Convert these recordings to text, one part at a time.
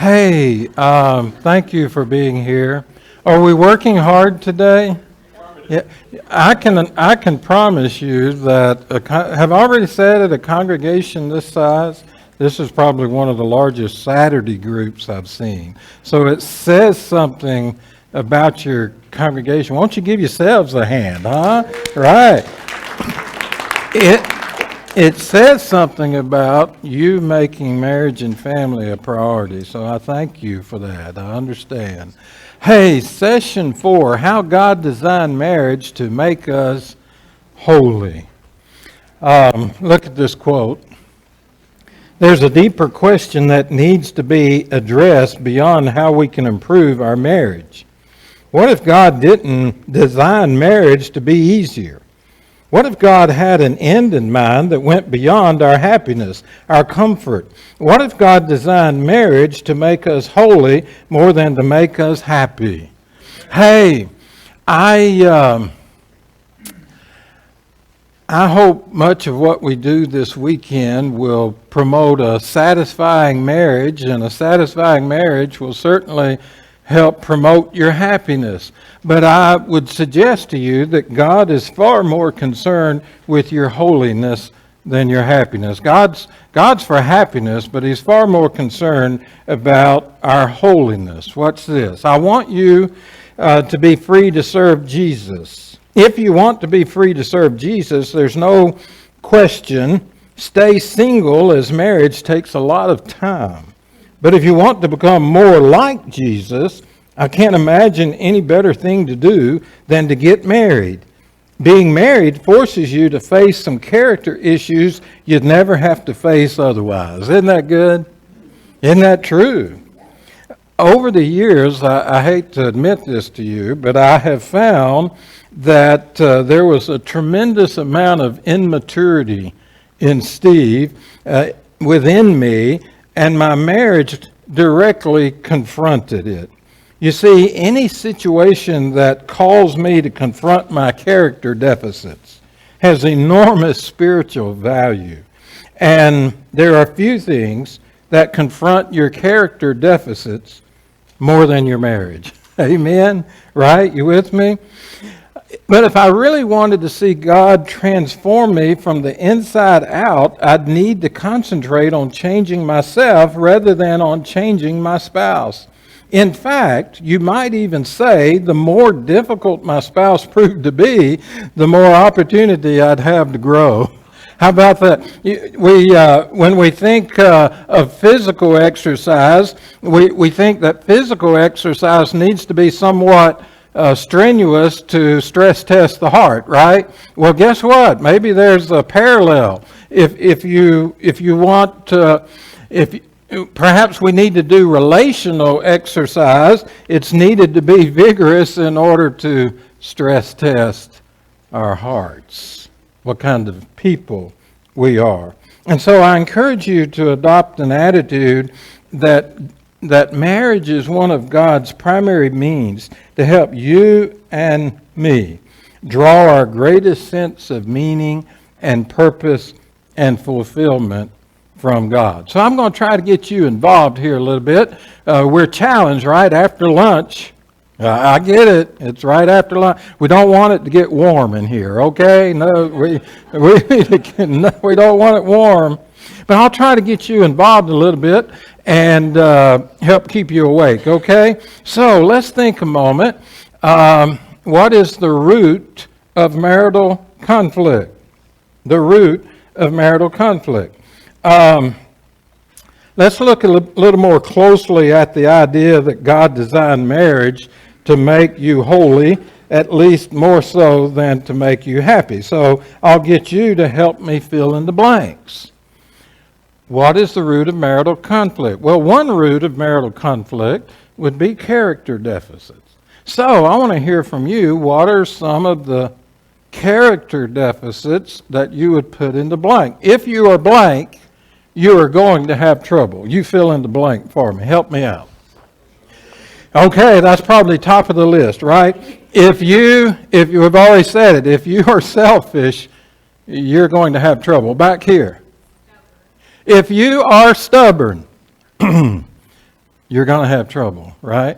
Hey, thank you for being here. Are we working hard today? Yeah, I can promise you that have I already said at a congregation this size, this is probably one of the largest Saturday groups I've seen. So it says something about your congregation. Won't you give yourselves a hand, huh? Right. It says something about you making marriage and family a priority, so I thank you for that. I understand. Hey, session 4, how God designed marriage to make us holy. Look at this quote. There's a deeper question that needs to be addressed beyond how we can improve our marriage. What if God didn't design marriage to be easier? What if God had an end in mind that went beyond our happiness, our comfort? What if God designed marriage to make us holy more than to make us happy? Hey, I hope much of what we do this weekend will promote a satisfying marriage, and a satisfying marriage will certainly help promote your happiness. But I would suggest to you that God is far more concerned with your holiness than your happiness. God's for happiness, but He's far more concerned about our holiness. Watch this. I want you to be free to serve Jesus. If you want to be free to serve Jesus, there's no question, stay single, as marriage takes a lot of time. But if you want to become more like Jesus, I can't imagine any better thing to do than to get married. Being married forces you to face some character issues you'd never have to face otherwise. Isn't that good? Isn't that true? Over the years, I hate to admit this to you, but I have found that there was a tremendous amount of immaturity in Steve within me, and my marriage directly confronted it. You see, any situation that calls me to confront my character deficits has enormous spiritual value. And there are few things that confront your character deficits more than your marriage. Amen? Right? You with me? But if I really wanted to see God transform me from the inside out, I'd need to concentrate on changing myself rather than on changing my spouse. In fact, you might even say the more difficult my spouse proved to be, the more opportunity I'd have to grow. How about that? When we think of physical exercise, we think that physical exercise needs to be somewhat strenuous to stress test the heart, right? Well, guess what? Maybe there's a parallel. If you want to, perhaps we need to do relational exercise. It's needed to be vigorous in order to stress test our hearts, what kind of people we are. And so I encourage you to adopt an attitude that marriage is one of God's primary means to help you and me draw our greatest sense of meaning and purpose and fulfillment from God. So I'm going to try to get you involved here a little bit. We're challenged right after lunch. I get it. It's right after lunch. We don't want it to get warm in here, okay? No, we don't want it warm. But I'll try to get you involved a little bit and help keep you awake, okay? So let's think a moment. What is the root of marital conflict? The root of marital conflict. Let's look a little more closely at the idea that God designed marriage to make you holy, at least more so than to make you happy. So I'll get you to help me fill in the blanks. What is the root of marital conflict? Well, one root of marital conflict would be character deficits. So I want to hear from you, what are some of the character deficits that you would put in the blank? If you are blank, you are going to have trouble. You fill in the blank for me. Help me out. Okay, that's probably top of the list, right? If you have already said it, if you are selfish, you're going to have trouble. Back here. If you are stubborn, you're going to have trouble, right?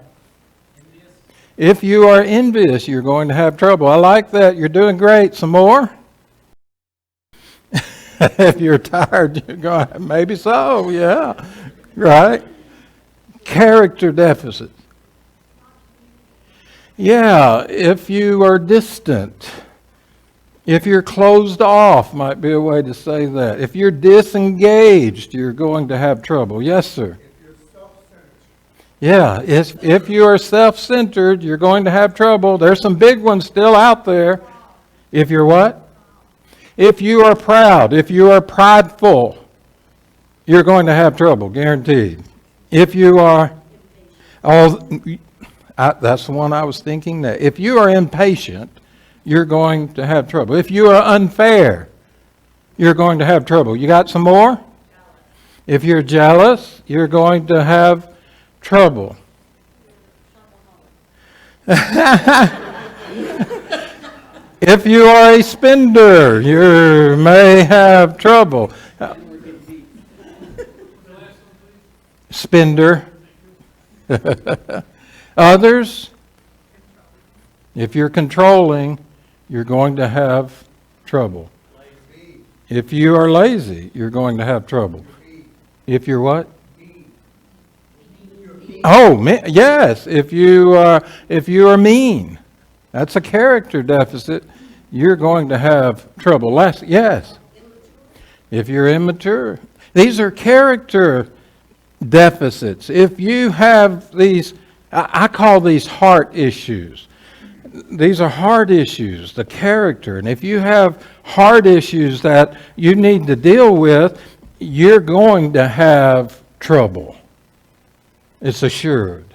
If you are envious, you're going to have trouble. I like that. You're doing great. Some more? If you're tired, you're going, maybe so, yeah. Right? Character deficit. Yeah, if you are distant, if you're closed off, might be a way to say that. If you're disengaged, you're going to have trouble. Yes, sir. Yeah, if you are self-centered, you're going to have trouble. There's some big ones still out there. If you're what? If you are proud, if you are prideful, you're going to have trouble, guaranteed. If you are, that's the one I was thinking. That if you are impatient, you're going to have trouble. If you are unfair, you're going to have trouble. You got some more? If you're jealous, you're going to have trouble. If you are a spender, you may have trouble. Spender. Others, if you're controlling, you're going to have trouble. If you are lazy, you're going to have trouble. If you're what? Oh, yes. If you are mean, that's a character deficit. You're going to have trouble. Yes. If you're immature, these are character deficits. If you have these, I call these heart issues. These are heart issues, the character. And if you have heart issues that you need to deal with, you're going to have trouble. It's assured.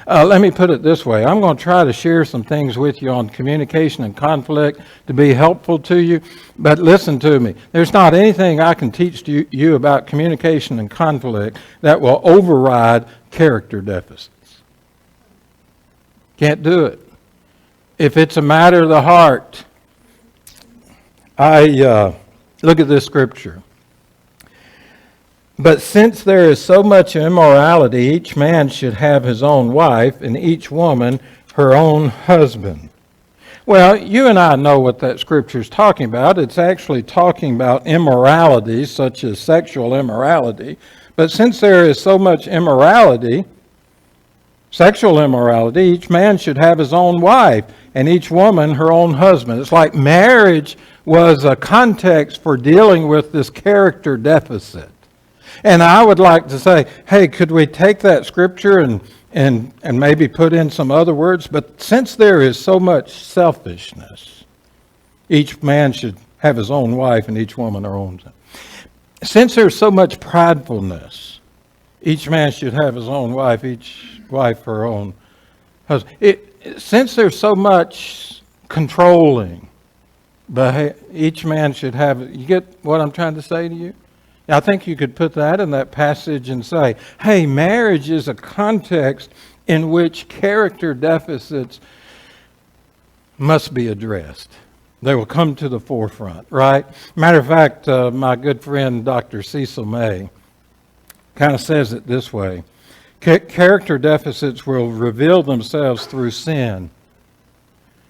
Let me put it this way. I'm going to try to share some things with you on communication and conflict to be helpful to you. But listen to me. There's not anything I can teach you about communication and conflict that will override character deficits. Can't do it. If it's a matter of the heart, look at this scripture. But since there is so much immorality, each man should have his own wife, and each woman her own husband. Well, you and I know what that scripture is talking about. It's actually talking about immorality, such as sexual immorality. But since there is so much immorality, sexual immorality, each man should have his own wife, and each woman her own husband. It's like marriage was a context for dealing with this character deficit. And I would like to say, hey, could we take that scripture and maybe put in some other words? But since there is so much selfishness, each man should have his own wife and each woman her own. Since there's so much pridefulness, each man should have his own wife, each wife her own husband. Since there's so much controlling, each man should have, you get what I'm trying to say to you? I think you could put that in that passage and say, hey, marriage is a context in which character deficits must be addressed. They will come to the forefront, right? Matter of fact, my good friend Dr. Cecil May kind of says it this way. Character deficits will reveal themselves through sin.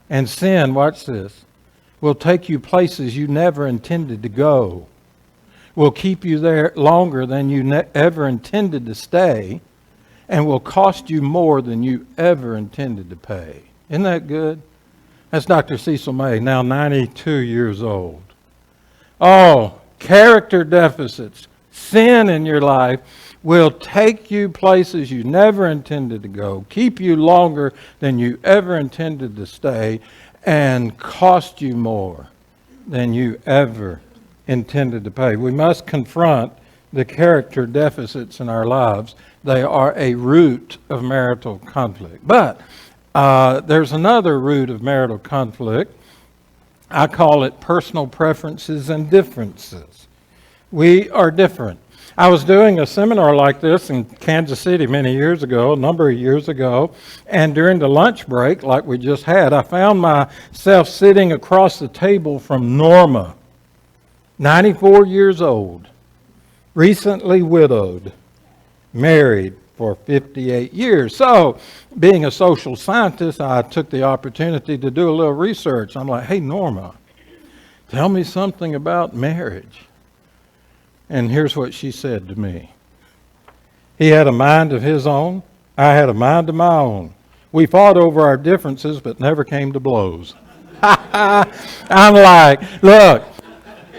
And sin, watch this, will take you places you never intended to go. Will keep you there longer than you ever intended to stay, and will cost you more than you ever intended to pay. Isn't that good? That's Dr. Cecil May, now 92 years old. Oh, character deficits, sin in your life will take you places you never intended to go, keep you longer than you ever intended to stay, and cost you more than you ever intended to pay. We must confront the character deficits in our lives. They are a root of marital conflict. But there's another root of marital conflict. I call it personal preferences and differences. We are different. I was doing a seminar like this in Kansas City many years ago, a number of years ago, and during the lunch break, like we just had, I found myself sitting across the table from Norma, 94 years old, recently widowed, married, for 58 years. So, being a social scientist, I took the opportunity to do a little research. I'm like, hey, Norma, tell me something about marriage. And here's what she said to me. He had a mind of his own. I had a mind of my own. We fought over our differences, but never came to blows. I'm like, look,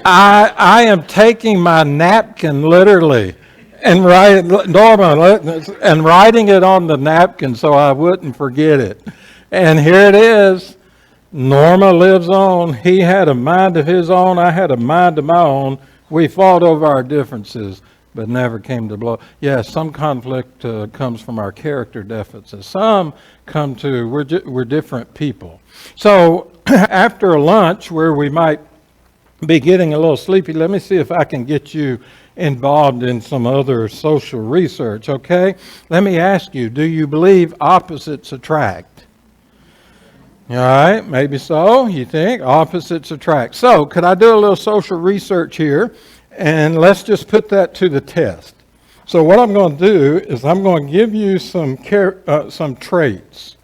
I am taking my napkin literally and writing it on the napkin so I wouldn't forget it. And here it is. Norma lives on. He had a mind of his own. I had a mind of my own. We fought over our differences, but never came to blows. Yes, some conflict comes from our character deficits. Some come to we're different people. So after lunch, where we might be getting a little sleepy, let me see if I can get you involved in some other social research, okay? Let me ask you, do you believe opposites attract? All right, maybe so, you think? Opposites attract. So, could I do a little social research here? And let's just put that to the test. So what I'm going to do is I'm going to give you some traits.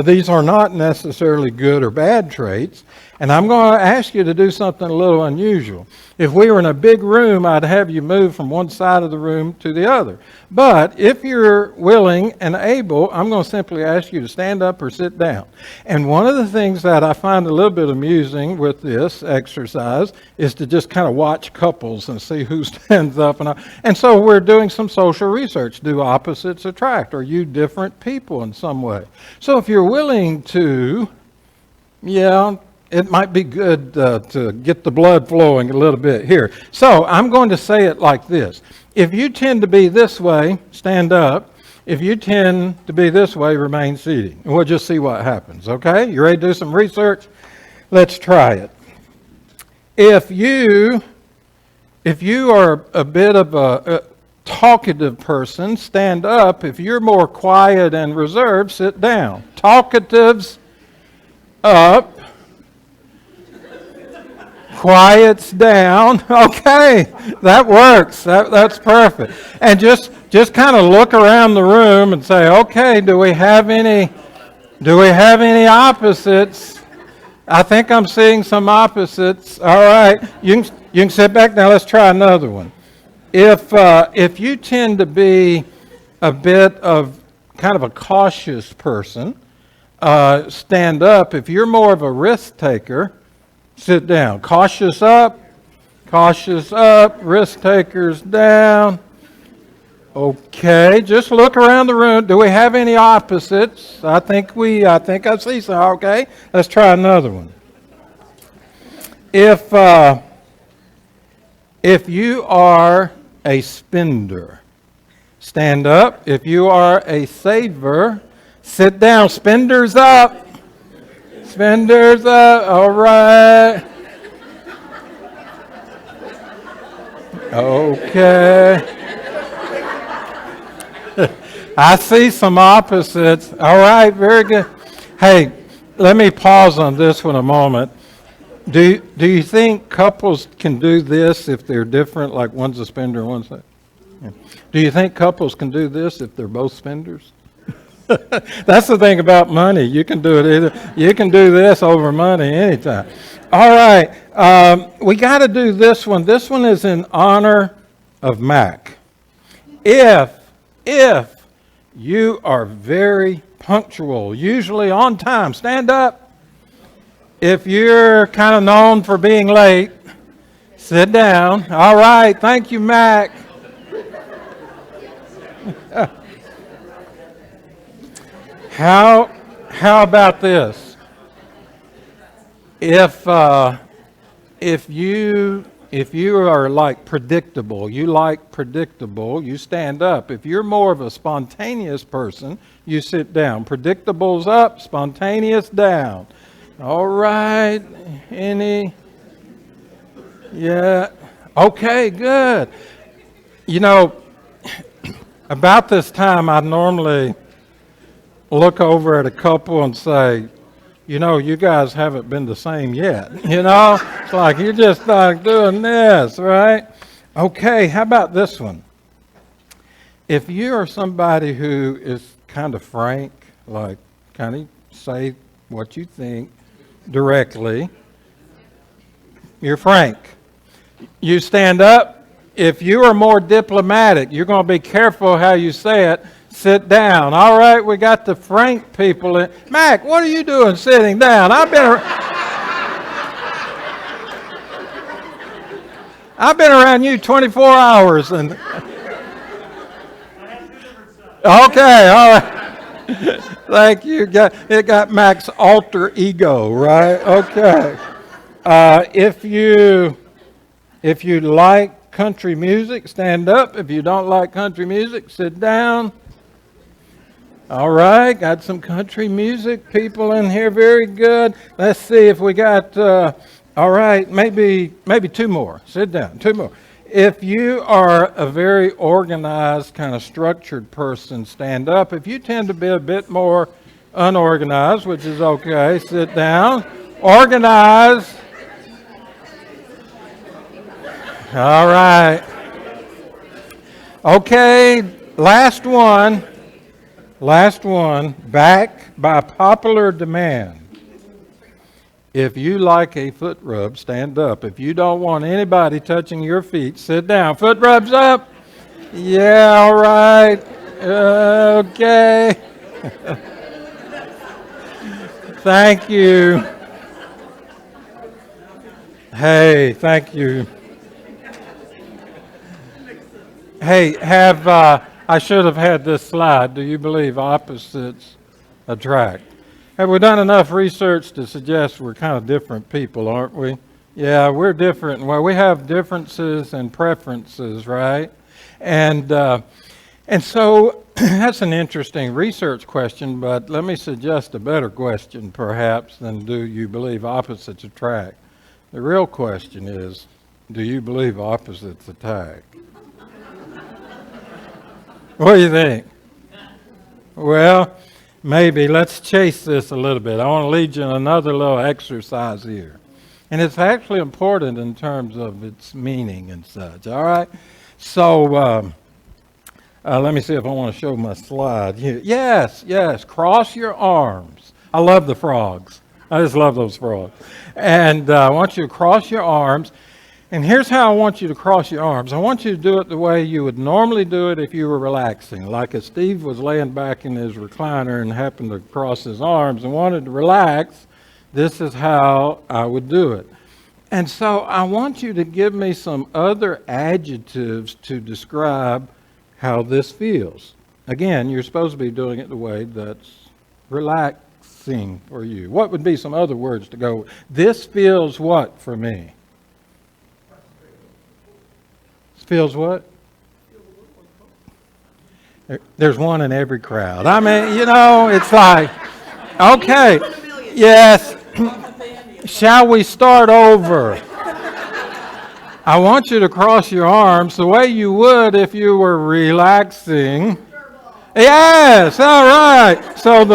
These are not necessarily good or bad traits. And I'm going to ask you to do something a little unusual. If we were in a big room, I'd have you move from one side of the room to the other. But if you're willing and able, I'm going to simply ask you to stand up or sit down. And one of the things that I find a little bit amusing with this exercise is to just kind of watch couples and see who stands up. And so we're doing some social research. Do opposites attract? Are you different people in some way? So if you're willing to, it might be good to get the blood flowing a little bit here. So I'm going to say it like this. If you tend to be this way, stand up. If you tend to be this way, remain seated. And we'll just see what happens, okay? You ready to do some research? Let's try it. If you are a bit of a talkative person, stand up. If you're more quiet and reserved, sit down. Talkatives, up. Quiets down. Okay, that works. That's perfect. And just kind of look around the room and say, okay, do we have any opposites? I think I'm seeing some opposites. All right, you can sit back now. Let's try another one. If you tend to be a bit of kind of a cautious person, stand up. If you're more of a risk taker, sit down. Cautious up, risk takers down. Okay, just look around the room. Do we have any opposites? I think I see some. Okay, let's try another one. If you are a spender, stand up. If you are a saver, sit down. Spenders up. Spenders up. All right. Okay. I see some opposites. All right, very good. Hey, let me pause on this one a moment. Do you think couples can do this if they're different, like one's a spender and one's not? Yeah. Do you think couples can do this if they're both spenders? That's the thing about money. You can do it either. You can do this over money anytime. All right. We got to do this one. This one is in honor of Mac. If you are very punctual, usually on time, stand up. If you're kind of known for being late, sit down. All right. Thank you, Mac. How about this? If you are like predictable, you stand up. If you're more of a spontaneous person, you sit down. Predictable's up, spontaneous down. All right. Yeah. Okay, good. You know, about this time I normally look over at a couple and say, you guys haven't been the same yet. It's like you're just not doing this, right? Okay, how about this one? If you are somebody who is kind of frank, like kind of say what you think directly, you're frank. You stand up. If you are more diplomatic, you're going to be careful how you say it. Sit down. All right, we got the frank people in. Mac, what are you doing sitting down? I've been around you 24 hours and okay, all right. Thank you. It got Mac's alter ego, right? Okay. If you like country music, stand up. If you don't like country music, sit down. All right, got some country music people in here. Very good. Let's see if we got. All right, maybe two more. Sit down. Two more. If you are a very organized, kind of structured person, stand up. If you tend to be a bit more unorganized, which is okay, sit down. Organize. All right. Okay, last one. Back by popular demand. If you like a foot rub, stand up. If you don't want anybody touching your feet, sit down. Foot rubs up? Yeah, all right. Okay. Thank you. Hey, thank you. Hey, I should have had this slide. Do you believe opposites attract? Have we done enough research to suggest we're kind of different people, aren't we? Yeah, we're different. Well, we have differences and preferences, right? And so that's an interesting research question, but let me suggest a better question, perhaps, than do you believe opposites attract? The real question is, do you believe opposites attract? What do you think? Well, maybe. Let's chase this a little bit. I want to lead you in another little exercise here. And it's actually important in terms of its meaning and such. All right? So let me see if I want to show my slide here. Yes. Cross your arms. I love the frogs. I just love those frogs. And I want you to cross your arms. And here's how I want you to cross your arms. I want you to do it the way you would normally do it if you were relaxing. Like if Steve was laying back in his recliner and happened to cross his arms and wanted to relax, this is how I would do it. And so I want you to give me some other adjectives to describe how this feels. Again, you're supposed to be doing it the way that's relaxing for you. What would be some other words to go with? This feels what for me? Feels what? There's one in every crowd. I mean, it's like, okay, yes. Shall we start over? I want you to cross your arms the way you would if you were relaxing. Yes, all right. So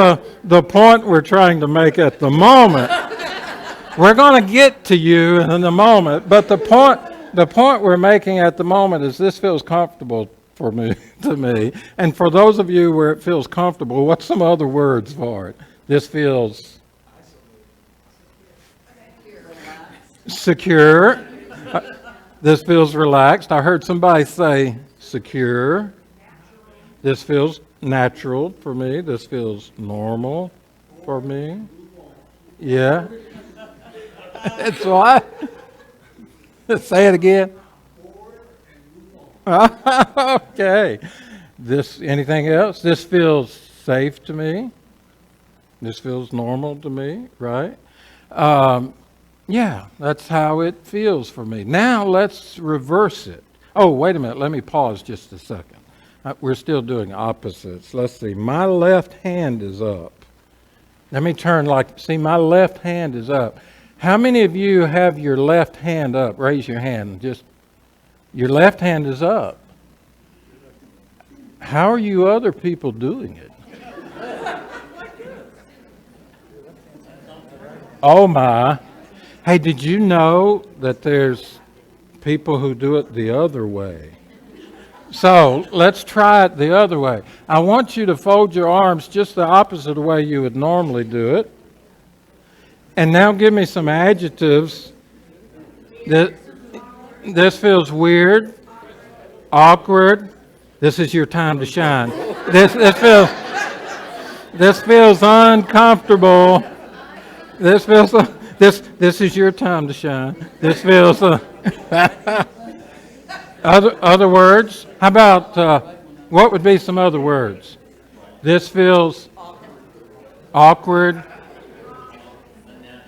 the point we're trying to make at the moment, we're going to get to you in a moment, but the point we're making at the moment is this feels comfortable for me, to me. And for those of you where it feels comfortable, what's some other words for it? This feels secure. This feels relaxed. I heard somebody say secure. This feels natural for me. This feels normal for me. Yeah. It's what? Say it again. Okay. Anything else? This feels safe to me. This feels normal to me, right? Yeah, that's how it feels for me. Now let's reverse it. Oh, wait a minute. Let me pause just a second. We're still doing opposites. Let's see. My left hand is up. Let me turn my left hand is up. How many of you have your left hand up? Raise your hand. Just your left hand is up. How are you other people doing it? Oh my. Hey, did you know that there's people who do it the other way? So let's try it the other way. I want you to fold your arms just the opposite way you would normally do it. And now give me some adjectives. This feels weird, awkward. This is your time to shine. This feels uncomfortable. This is your time to shine. This feels other words. How about what would be some other words? This feels awkward.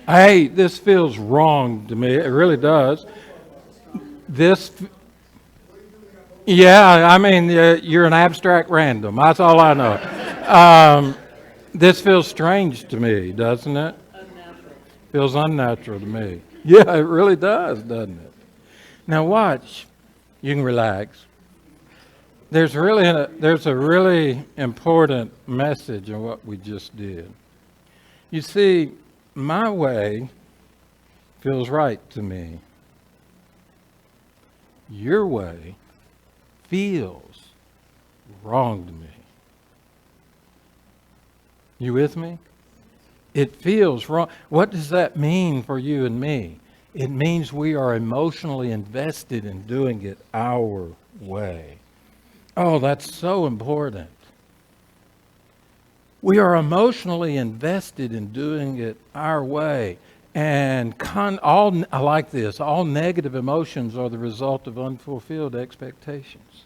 Hey, this feels wrong to me. It really does. Yeah, I mean, you're an abstract random. That's all I know. This feels strange to me, doesn't it? Unnatural. Feels unnatural to me. Yeah, it really does, doesn't it? Now watch. You can relax. There's a really important message in what we just did. You see, my way feels right to me. Your way feels wrong to me. You with me? It feels wrong. What does that mean for you and me? It means we are emotionally invested in doing it our way. Oh, that's so important. We are emotionally invested in doing it our way. And I like this, all negative emotions are the result of unfulfilled expectations.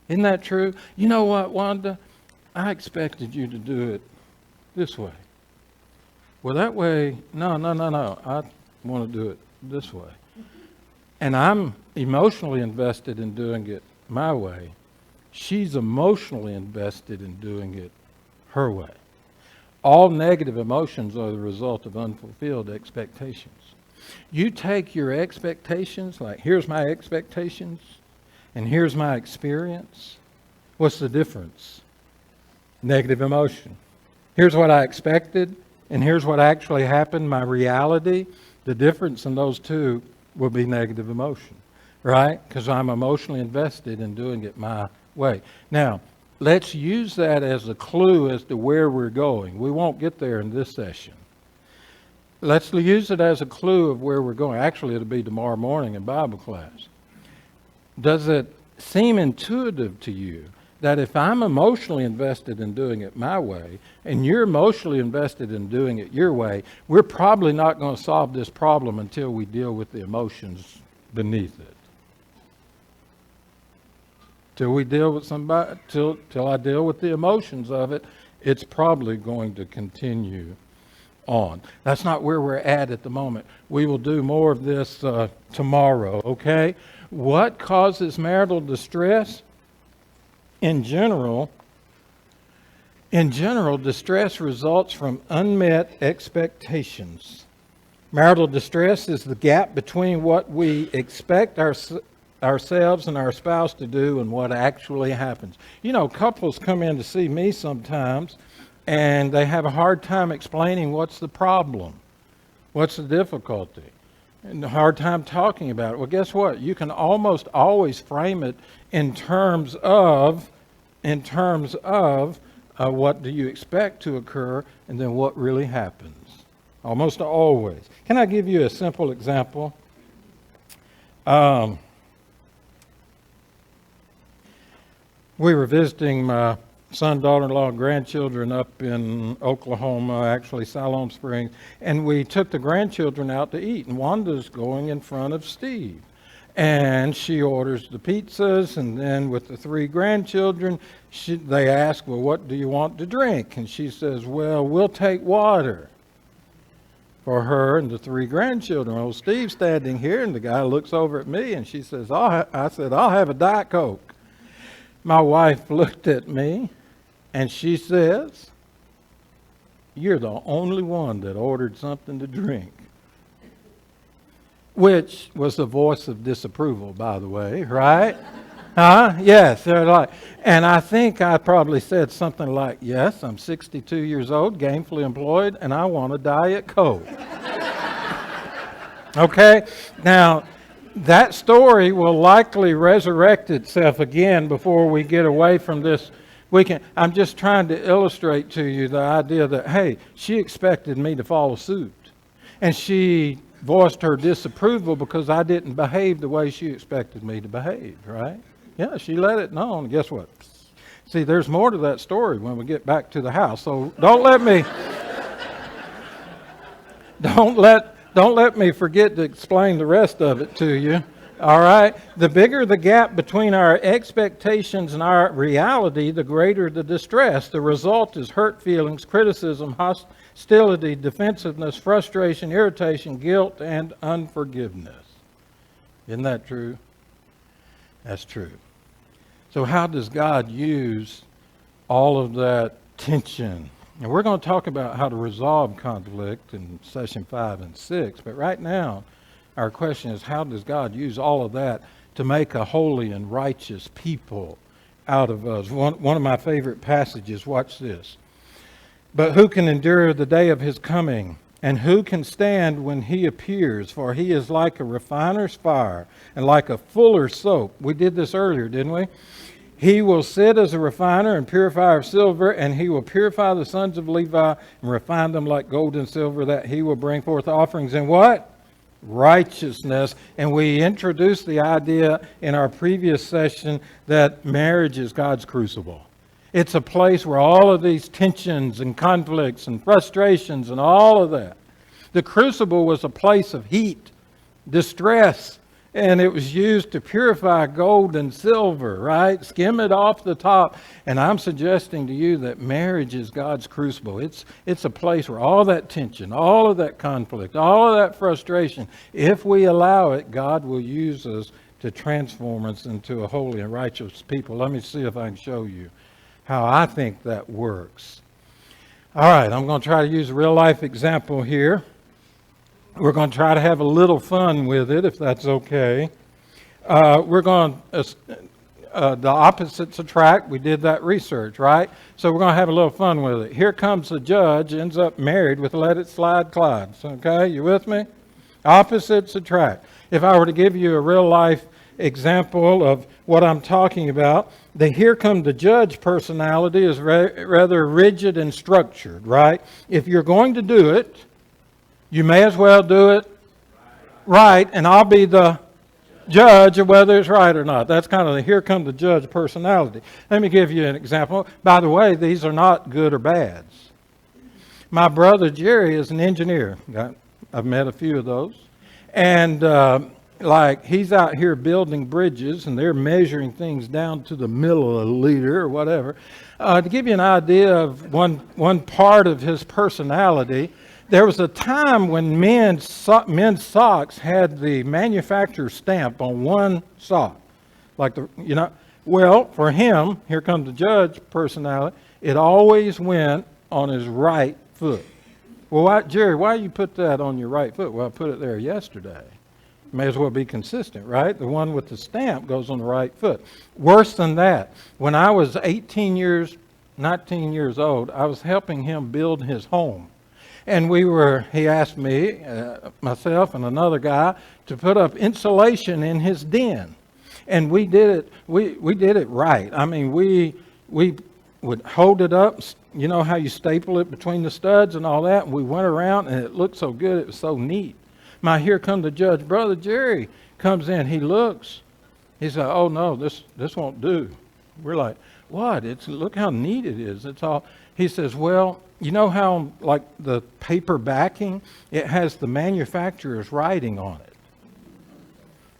Isn't that true? You know what, Wanda? I expected you to do it this way. Well, that way, no. I want to do it this way. And I'm emotionally invested in doing it my way. She's emotionally invested in doing it her way. All negative emotions are the result of unfulfilled expectations. You take your expectations, like here's my expectations, and here's my experience. What's the difference? Negative emotion. Here's what I expected, and here's what actually happened, my reality. The difference in those two will be negative emotion, right? Because I'm emotionally invested in doing it my way. Now, let's use that as a clue as to where we're going. We won't get there in this session. Let's use it as a clue of where we're going. Actually, it'll be tomorrow morning in Bible class. Does it seem intuitive to you that if I'm emotionally invested in doing it my way, and you're emotionally invested in doing it your way, we're probably not going to solve this problem until we deal with the emotions beneath it. Till we deal with somebody, till I deal with the emotions of it, it's probably going to continue on. That's not where we're at the moment. We will do more of this tomorrow, okay? What causes marital distress? In general, distress results from unmet expectations. Marital distress is the gap between what we expect ourselves and our spouse to do and what actually happens. You know, couples come in to see me sometimes and they have a hard time explaining what's the problem, what's the difficulty, and a hard time talking about it. Well, guess what? You can almost always frame it in terms of what do you expect to occur and then what really happens. Almost always. Can I give you a simple example? We were visiting my son, daughter-in-law, and grandchildren up in Oklahoma, actually Siloam Springs, and we took the grandchildren out to eat, and Wanda's going in front of Steve. And she orders the pizzas, and then with the three grandchildren, they ask, well, what do you want to drink? And she says, well, we'll take water for her and the three grandchildren. Well, Steve's standing here, and the guy looks over at me, and she says, I said, I'll have a Diet Coke. My wife looked at me, and she says, you're the only one that ordered something to drink. Which was the voice of disapproval, by the way, right? Huh? Yes. They're like, and I think I probably said something like, yes, I'm 62 years old, gainfully employed, and I want a Diet Coke. Okay? Now, that story will likely resurrect itself again before we get away from this weekend. I'm just trying to illustrate to you the idea that, hey, she expected me to follow suit. And she voiced her disapproval because I didn't behave the way she expected me to behave, right? Yeah, she let it known. Guess what? See, there's more to that story when we get back to the house. So don't let me forget to explain the rest of it to you. All right? The bigger the gap between our expectations and our reality, the greater the distress. The result is hurt feelings, criticism, hostility, defensiveness, frustration, irritation, guilt, and unforgiveness. Isn't that true? That's true. So how does God use all of that tension? And we're going to talk about how to resolve conflict in session 5 and 6. But right now, our question is, how does God use all of that to make a holy and righteous people out of us? One of my favorite passages, watch this. But who can endure the day of his coming? And who can stand when he appears? For he is like a refiner's fire and like a fuller's soap. We did this earlier, didn't we? He will sit as a refiner and purifier of silver, and he will purify the sons of Levi and refine them like gold and silver, that he will bring forth offerings in what? Righteousness. And we introduced the idea in our previous session that marriage is God's crucible. It's a place where all of these tensions and conflicts and frustrations and all of that. The crucible was a place of heat, distress, and it was used to purify gold and silver, right? Skim it off the top. And I'm suggesting to you that marriage is God's crucible. It's a place where all that tension, all of that conflict, all of that frustration, if we allow it, God will use us to transform us into a holy and righteous people. Let me see if I can show you how I think that works. All right, I'm going to try to use a real life example here. We're going to try to have a little fun with it, if that's okay. We're going to, the opposites attract. We did that research, right? So we're going to have a little fun with it. Here comes the judge, ends up married with Let It Slide Clyde. So, okay, you with me? Opposites attract. If I were to give you a real life example of what I'm talking about, the here come the judge personality is rather rigid and structured, right? If you're going to do it, you may as well do it right, and I'll be the judge of whether it's right or not. That's kind of the here come the judge personality. Let me give you an example. By the way, these are not good or bads. My brother Jerry is an engineer. I've met a few of those. And he's out here building bridges, and they're measuring things down to the milliliter or whatever. To give you an idea of one part of his personality, there was a time when men's socks had the manufacturer's stamp on one sock. Well, for him, here comes the judge personality, it always went on his right foot. Well, Jerry, why you put that on your right foot? Well, I put it there yesterday. May as well be consistent, right? The one with the stamp goes on the right foot. Worse than that, when I was 19 years old, I was helping him build his home. And he asked me, myself and another guy, to put up insulation in his den. And we did it, we did it right. I mean, we would hold it up, you know how you staple it between the studs and all that, and we went around and it looked so good, it was so neat. My here come the judge, Brother Jerry, comes in, he looks, he said, oh no, this won't do. We're like, what? Look how neat it is. It's all. He says, well, you know how like the paper backing, it has the manufacturer's writing on it.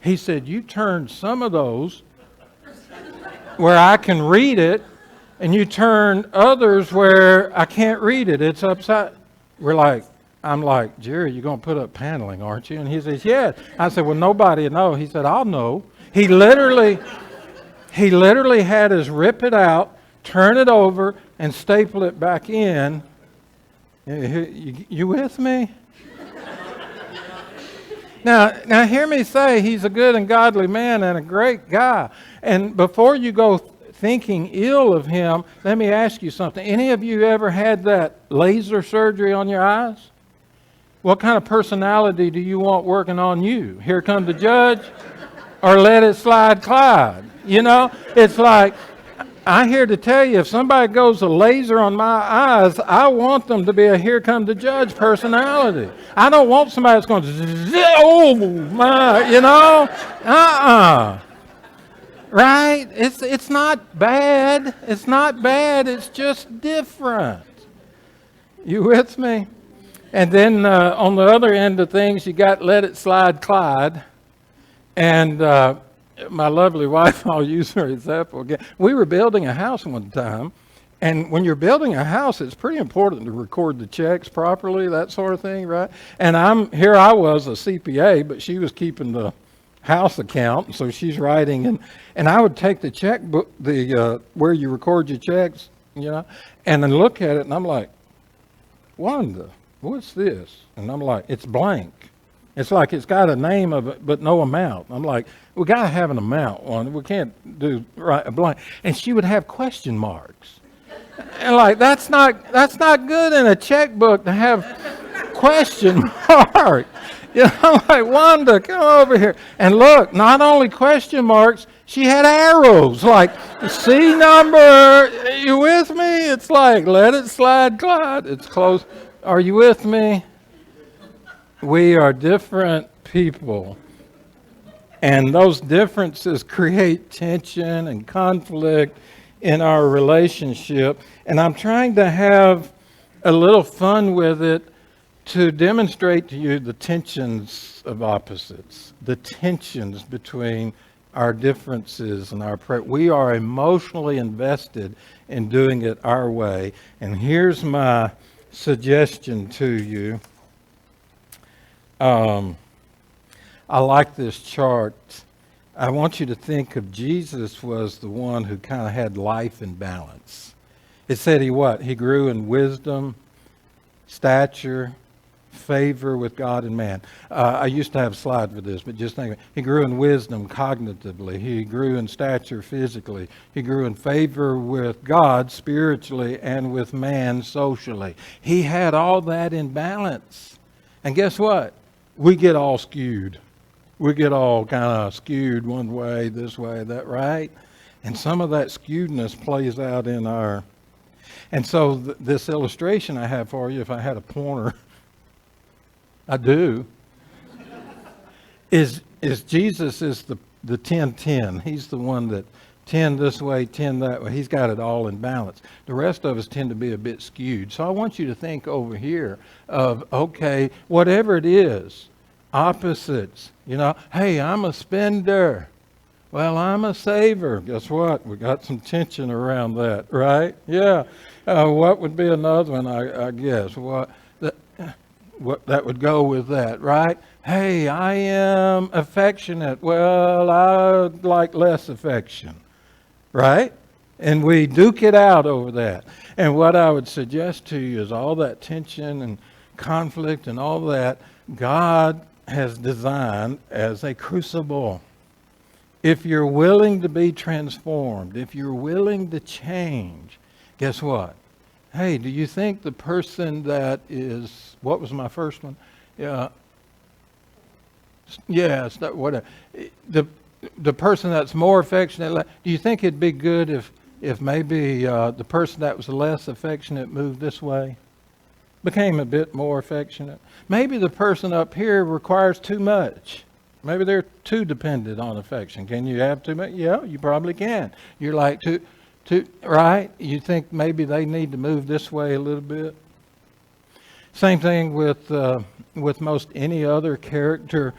He said, you turn some of those where I can read it, and you turn others where I can't read it. It's upside. I'm like, Jerry, you're going to put up paneling, aren't you? And he says, yeah. I said, well, nobody will know. He said, I'll know. He literally had us rip it out, turn it over, and staple it back in. You with me? Now hear me say he's a good and godly man and a great guy. And before you go thinking ill of him, let me ask you something. Any of you ever had that laser surgery on your eyes? What kind of personality do you want working on you? Here come the judge, or let it slide, Clyde? You know, it's like, I'm here to tell you, if somebody goes a laser on my eyes, I want them to be a here come the judge personality. I don't want somebody that's going to, oh my, you know, right? It's not bad. It's not bad. It's just different. You with me? And then on the other end of things, you got let it slide, Clyde. And my lovely wife, I'll use her example again. We were building a house one time, and when you're building a house, it's pretty important to record the checks properly, that sort of thing, right? And I was a CPA, but she was keeping the house account, so she's writing, and I would take the checkbook, where you record your checks, you know, and then look at it, and I'm like, Wanda, what's this? And I'm like, it's blank. It's like it's got a name of it, but no amount. I'm like, we got to have an amount on it. We can't do a blank. And she would have question marks. And like, that's not good in a checkbook to have question marks. You know, I'm like, Wanda, come over here. And look, not only question marks, she had arrows. Like, C number, you with me? It's like, let it slide, Clyde. It's close. Are you with me? We are different people, and those differences create tension and conflict in our relationship, and I'm trying to have a little fun with it to demonstrate to you the tensions of opposites, the tensions between our differences and we are emotionally invested in doing it our way, and here's my suggestion to you. I like this chart. I want you to think of Jesus was the one who kind of had life in balance. It said he grew in wisdom, stature, favor with God and man. I used to have a slide for this, but just think of it. He grew in wisdom cognitively. He grew in stature physically. He grew in favor with God spiritually and with man socially. He had all that in balance. And guess what? We get all skewed. We get all kind of skewed one way, this way, that, right? And some of that skewedness plays out in our... And so this illustration I have for you, if I had a pointer, I do, is Jesus is the 10-10. He's the one that 10 this way, 10 that way. He's got it all in balance. The rest of us tend to be a bit skewed. So I want you to think over here of, okay, whatever it is, opposites. You know, hey, I'm a spender. Well, I'm a saver. Guess what? We got some tension around that, right? Yeah. What would be another one, I guess? What that would go with that, right? Hey, I am affectionate. Well, I like less affection. Right? And we duke it out over that. And what I would suggest to you is all that tension and conflict and all that, God has designed as a crucible. If you're willing to be transformed, if you're willing to change, guess what? Hey, do you think the person that is, what was my first one? Yeah. Yes, whatever. The person that's more affectionate, do you think it'd be good if maybe the person that was less affectionate moved this way, became a bit more affectionate? Maybe the person up here requires too much. Maybe they're too dependent on affection. Can you have too much? Yeah, you probably can. You're like too, right? You think maybe they need to move this way a little bit. Same thing with most any other character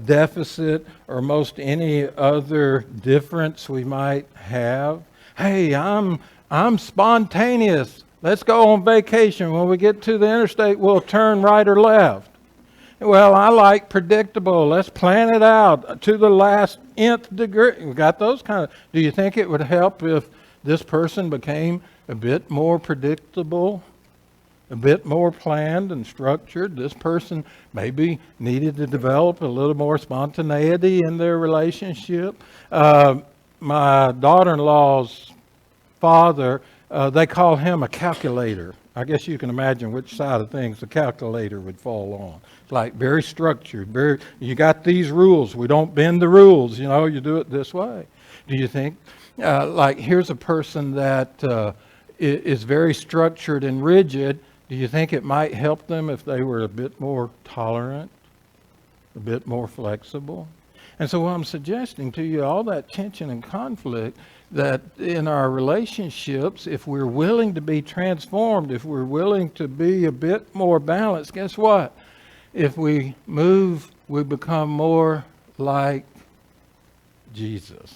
deficit or most any other difference we might have. Hey, I'm spontaneous. Let's go on vacation. When we get to the interstate, we'll turn right or left. Well, I like predictable. Let's plan it out to the last nth degree. We got those kind of. Do you think it would help if this person became a bit more predictable, a bit more planned and structured? This person maybe needed to develop a little more spontaneity in their relationship. My daughter-in-law's father, they call him a calculator. I guess you can imagine which side of things the calculator would fall on. It's like very structured, you got these rules. We don't bend the rules, you do it this way. Do you think, like here's a person that is very structured and rigid. Do you think it might help them if they were a bit more tolerant, a bit more flexible? And so what I'm suggesting to you, all that tension and conflict, that in our relationships, if we're willing to be transformed, if we're willing to be a bit more balanced, guess what? If we move, we become more like Jesus.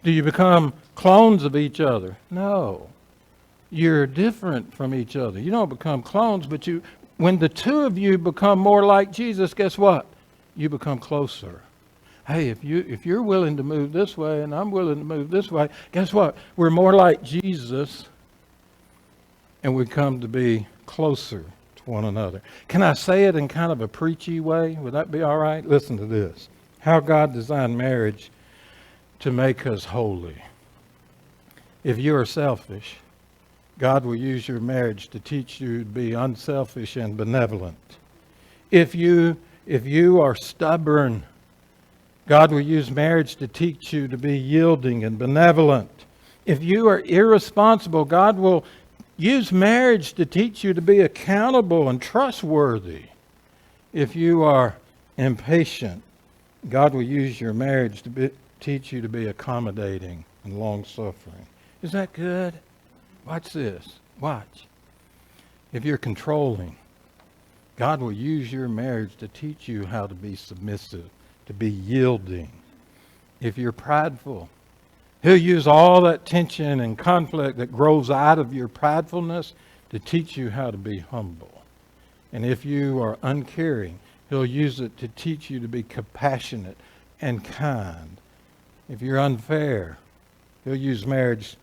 Do you become clones of each other? No. You're different from each other. You don't become clones, but when the two of you become more like Jesus, guess what? You become closer. Hey, if you're willing to move this way and I'm willing to move this way, guess what? We're more like Jesus and we come to be closer to one another. Can I say it in kind of a preachy way? Would that be all right? Listen to this. How God designed marriage to make us holy. If you are selfish, God will use your marriage to teach you to be unselfish and benevolent. If you are stubborn, God will use marriage to teach you to be yielding and benevolent. If you are irresponsible, God will use marriage to teach you to be accountable and trustworthy. If you are impatient, God will use your marriage to teach you to be accommodating and long-suffering. Is that good? Watch this. Watch. If you're controlling, God will use your marriage to teach you how to be submissive, to be yielding. If you're prideful, He'll use all that tension and conflict that grows out of your pridefulness to teach you how to be humble. And if you are uncaring, He'll use it to teach you to be compassionate and kind. If you're unfair, He'll use marriage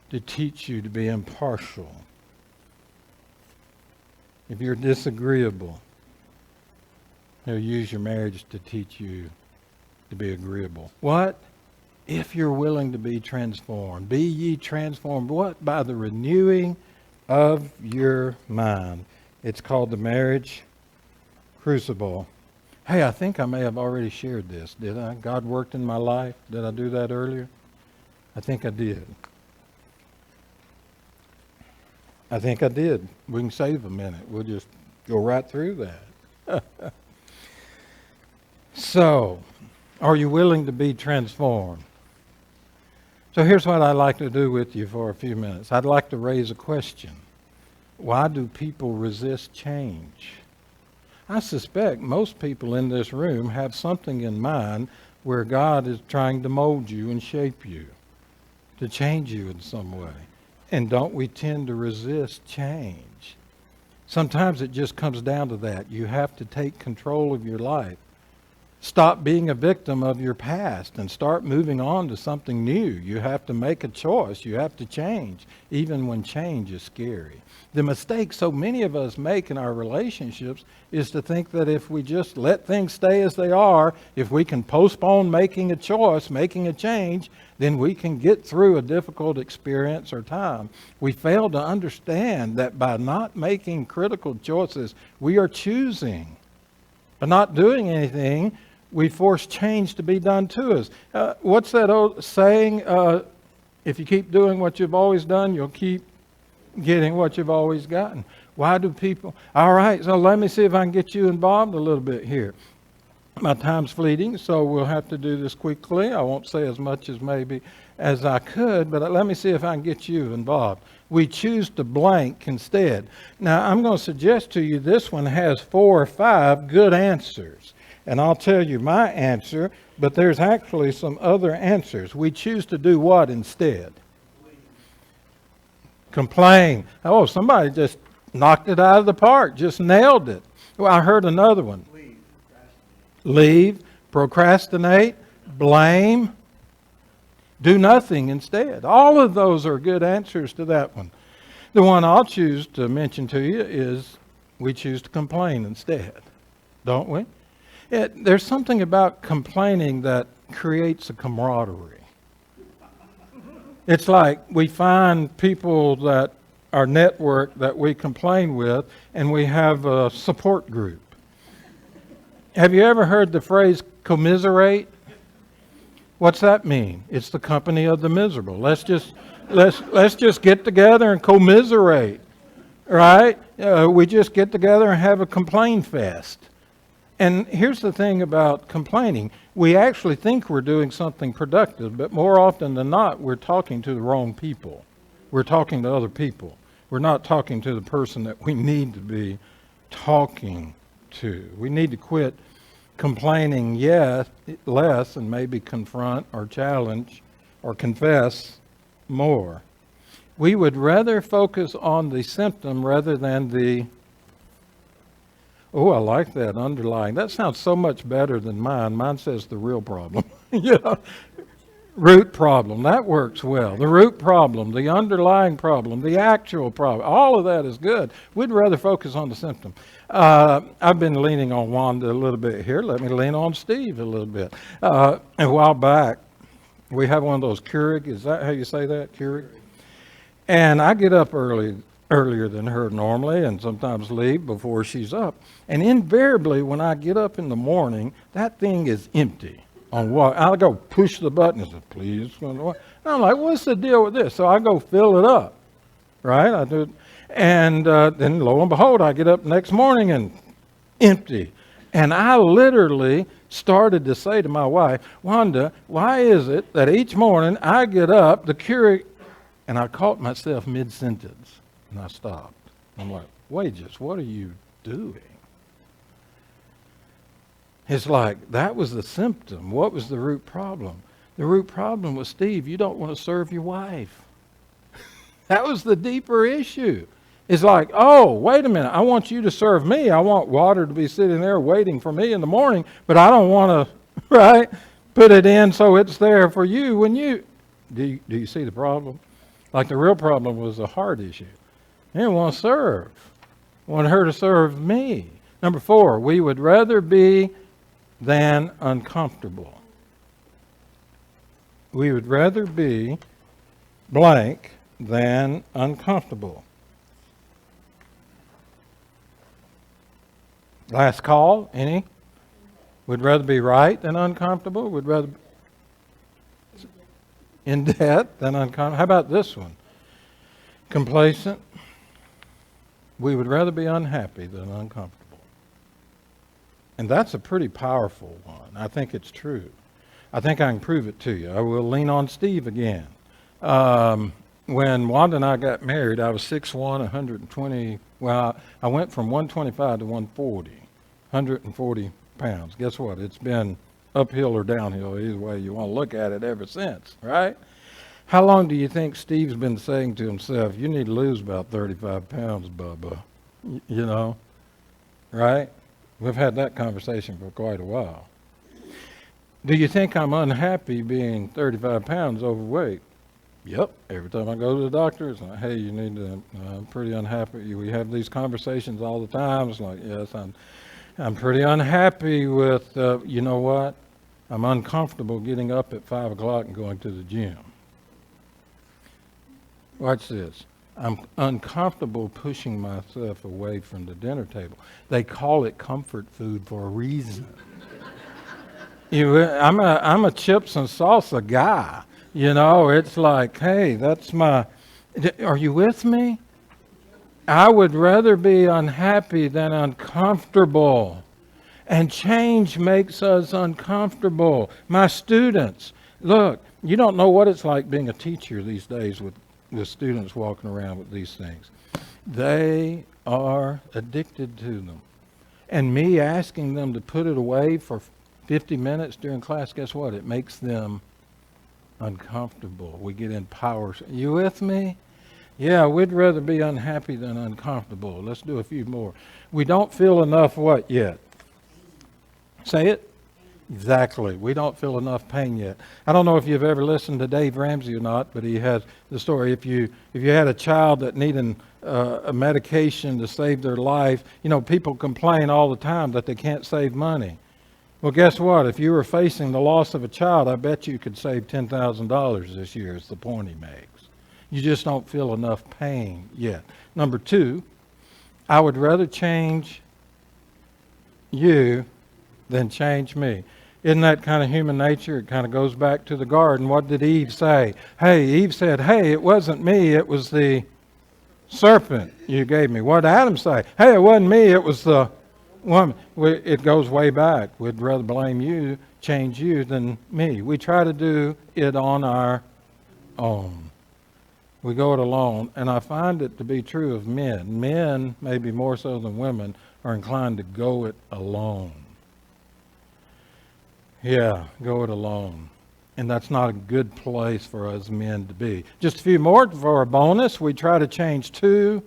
to teach you to be impartial. If you're disagreeable, He'll use your marriage to teach you to be agreeable. What? If you're willing to be transformed. Be ye transformed. What? By the renewing of your mind. It's called the marriage crucible. Hey, I think I may have already shared this, did I? God worked in my life. Did I do that earlier? I think I did. I think I did. We can save a minute. We'll just go right through that. So, are you willing to be transformed? So here's what I'd like to do with you for a few minutes. I'd like to raise a question. Why do people resist change? I suspect most people in this room have something in mind where God is trying to mold you and shape you, to change you in some way. And don't we tend to resist change? Sometimes it just comes down to that. You have to take control of your life. Stop being a victim of your past and start moving on to something new. You have to make a choice. You have to change, even when change is scary. The mistake so many of us make in our relationships is to think that if we just let things stay as they are, if we can postpone making a choice, making a change, then we can get through a difficult experience or time. We fail to understand that by not making critical choices, we are choosing. By not doing anything, we force change to be done to us. What's that old saying? If you keep doing what you've always done, you'll keep getting what you've always gotten. Why do people? All right, so let me see if I can get you involved a little bit here. My time's fleeting, so we'll have to do this quickly. I won't say as much as maybe as I could, but let me see if I can get you involved. We choose to blank instead. Now, I'm going to suggest to you this one has 4 or 5 good answers. And I'll tell you my answer, but there's actually some other answers. We choose to do what instead? Complain. Oh, somebody just knocked it out of the park, just nailed it. Well, I heard another one. Leave, procrastinate, blame, do nothing instead. All of those are good answers to that one. The one I'll choose to mention to you is we choose to complain instead, don't we? There's something about complaining that creates a camaraderie. It's like we find people that our network that we complain with, and we have a support group. Have you ever heard the phrase commiserate? What's that mean? It's the company of the miserable. Let's just get together and commiserate, right? We just get together and have a complain fest. And here's the thing about complaining. We actually think we're doing something productive, but more often than not, we're talking to the wrong people. We're talking to other people. We're not talking to the person that we need to be talking to. We need to quit complaining, yes, less, and maybe confront or challenge or confess more. We would rather focus on the symptom rather than the, oh, I like that, underlying. That sounds so much better than mine. Mine says the real problem. Yeah. Root problem. That works well. The root problem, the underlying problem, the actual problem. All of that is good. We'd rather focus on the symptom. I've been leaning on Wanda a little bit here. Let me lean on Steve a little bit. A while back, we have one of those Keurig. Is that how you say that? Keurig? And I get up earlier than her normally, and sometimes leave before she's up. And invariably, when I get up in the morning, that thing is empty. On what? I'll go push the button and say, please. And I'm like, what's the deal with this? So I go fill it up, right? I do, and then lo and behold, I get up next morning and empty. And I literally started to say to my wife, Wanda, why is it that each morning I get up, the Keurig, and I caught myself mid-sentence, and I stopped. I'm like, Wages, what are you doing? It's like, that was the symptom. What was the root problem? The root problem was, Steve, you don't want to serve your wife. That was the deeper issue. It's like, oh, wait a minute. I want you to serve me. I want water to be sitting there waiting for me in the morning, but I don't want to, right, put it in so it's there for you when you... Do you see the problem? Like the real problem was a heart issue. He didn't want to serve. Want her to serve me. Number 4, we would rather be than uncomfortable. We would rather be blank than uncomfortable. Last call, any? Would rather be right than uncomfortable? Would rather in debt than uncomfortable? How about this one? Complacent. We would rather be unhappy than uncomfortable. And that's a pretty powerful one. I think it's true. I think I can prove it to you. I will lean on Steve again. When Wanda and I got married, I was 6'1", 120. Well, I went from 125 to 140, 140 pounds. Guess what? It's been uphill or downhill, either way you want to look at it, ever since, right? How long do you think Steve's been saying to himself, you need to lose about 35 pounds, Bubba? You know, right? We've had that conversation for quite a while. Do you think I'm unhappy being 35 pounds overweight? Yep. Every time I go to the doctor, it's like, hey, you need to, I'm pretty unhappy. We have these conversations all the time. It's like, yes, I'm pretty unhappy with, you know what? I'm uncomfortable getting up at 5 o'clock and going to the gym. Watch this. I'm uncomfortable pushing myself away from the dinner table. They call it comfort food for a reason. I'm a chips and salsa guy. You know, it's like, hey, that's my... Are you with me? I would rather be unhappy than uncomfortable. And change makes us uncomfortable. My students, look, you don't know what it's like being a teacher these days with students walking around with these things. They are addicted to them. And me asking them to put it away for 50 minutes during class, guess what? It makes them uncomfortable. We get in power. You with me? Yeah, we'd rather be unhappy than uncomfortable. Let's do a few more. We don't feel enough what yet? Say it. Exactly. We don't feel enough pain yet. I don't know if you've ever listened to Dave Ramsey or not, but he has the story. If you had a child that needed a medication to save their life, you know, people complain all the time that they can't save money. Well, guess what? If you were facing the loss of a child, I bet you could save $10,000 this year, is the point he makes. You just don't feel enough pain yet. Number two, I would rather change you than change me. Isn't that kind of human nature? It kind of goes back to the garden. What did Eve say? Hey, Eve said, hey, it wasn't me, it was the serpent you gave me. What did Adam say? Hey, it wasn't me, it was the woman. It goes way back. We'd rather blame you, change you, than me. We try to do it on our own. We go it alone, and I find it to be true of men. Men, maybe more so than women, are inclined to go it alone. Yeah, go it alone. And that's not a good place for us men to be. Just a few more for a bonus. We try to change too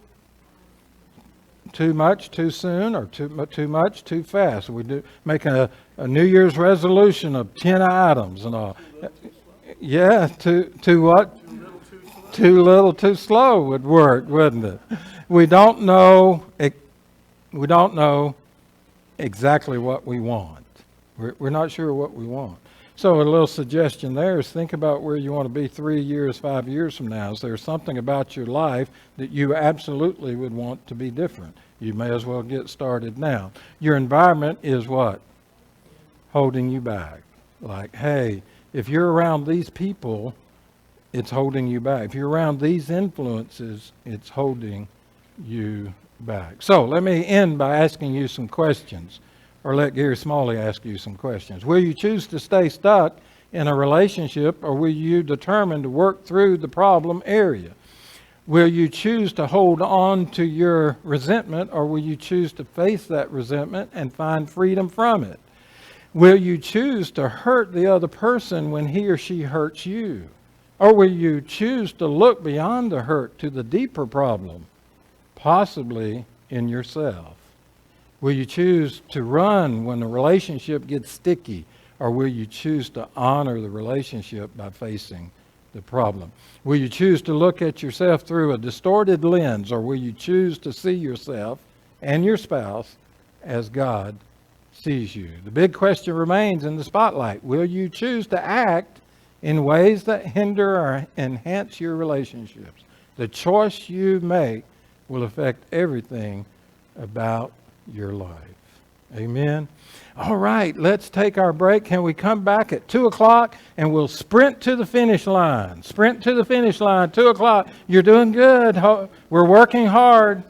much too soon, or too much too fast. We do make a New Year's resolution of 10 items and all. Yeah, too what? Too little, too slow would work, wouldn't it? We don't know exactly what we want. We're not sure what we want. So a little suggestion there is think about where you want to be 3 years, 5 years from now. Is there something about your life that you absolutely would want to be different? You may as well get started now. Your environment is what? Holding you back. Like, hey, if you're around these people, it's holding you back. If you're around these influences, it's holding you back. So let me end by asking you some questions, or let Gary Smalley ask you some questions. Will you choose to stay stuck in a relationship, or will you determine to work through the problem area? Will you choose to hold on to your resentment, or will you choose to face that resentment and find freedom from it? Will you choose to hurt the other person when he or she hurts you? Or will you choose to look beyond the hurt to the deeper problem, possibly in yourself? Will you choose to run when the relationship gets sticky, or will you choose to honor the relationship by facing the problem? Will you choose to look at yourself through a distorted lens, or will you choose to see yourself and your spouse as God sees you? The big question remains in the spotlight. Will you choose to act in ways that hinder or enhance your relationships? The choice you make will affect everything about your life. Amen. All right, let's take our break. Can we come back at 2 o'clock and we'll sprint to the finish line? Sprint to the finish line, 2 o'clock. You're doing good. We're working hard.